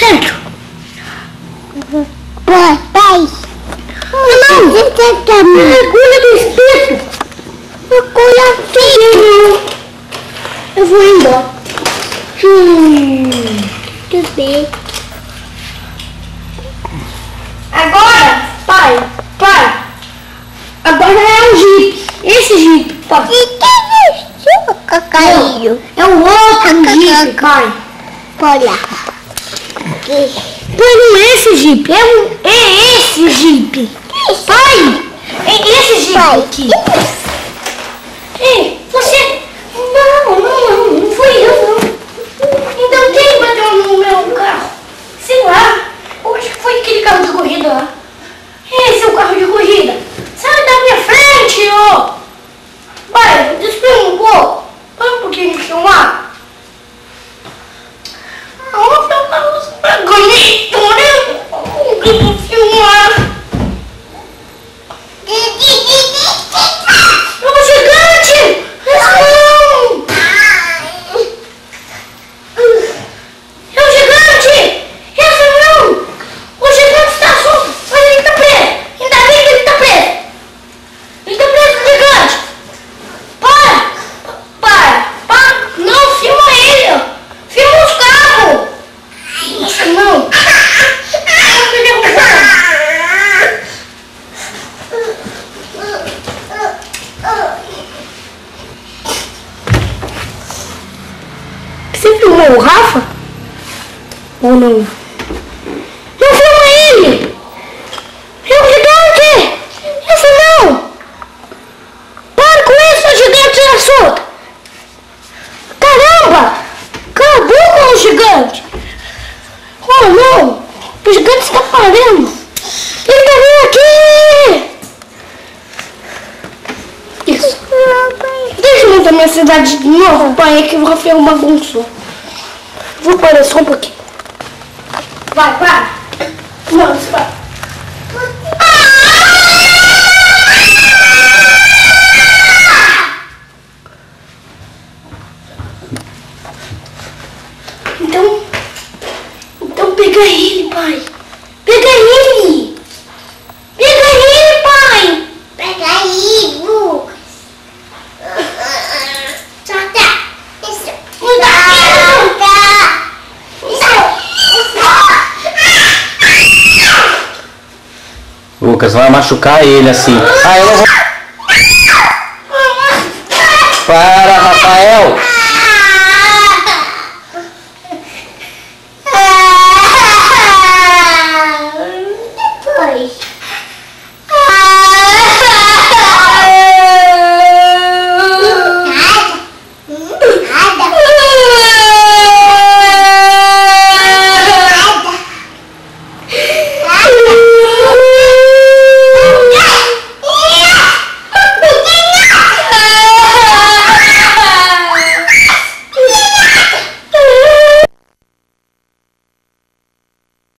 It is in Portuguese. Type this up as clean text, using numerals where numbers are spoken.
Certo? Pai. Não! Mergulha do espeto! Mergulha filho. Eu vou embora. Tudo bem. Agora, pai. Agora é um jipe. Esse jipe, pai. E quem é isso, Cacainho? É o outro jipe, pai. Olha. Pai, não é esse jipe. É esse jipe. Pai, é esse jipe aqui. Ei, você... Não fui eu, não. Então quem bateu no meu carro? Sei lá. Eu acho que foi aquele carro de corrida lá. Esse é o carro de corrida. Sai da minha frente, ô! Pai, espera um pouco. Para um pouquinho de filmar. Bonito, né? Eu vou filmar. É um gigante! Não! É um gigante! Essa não! O gigante está solto, mas ele está preso! Ainda bem que ele está preso! Ele está preso, o gigante! Para! Não, filma ele! Filma os carros! Nossa, não! Não me derrubar! Você filmou o Rafa? Ou não? Não filma ele! É um gigante! Esse não! Para com isso, o gigante é solto! Caramba! Cala a boca, o gigante! Oh não! O gigante está parando! Ele tá vindo aqui! Isso! Deixa eu montar minha cidade de novo, pai, que o Rafael bagunçou. Vou parar só um pouquinho. Vai, para! Não, vai. Então pega ele, pai. Pega ele! Pega ele, pai! Pega aí, Lucas. Solta. Isso. Lucas, vai machucar ele assim. Ah, eu não vou... Para, Rafael!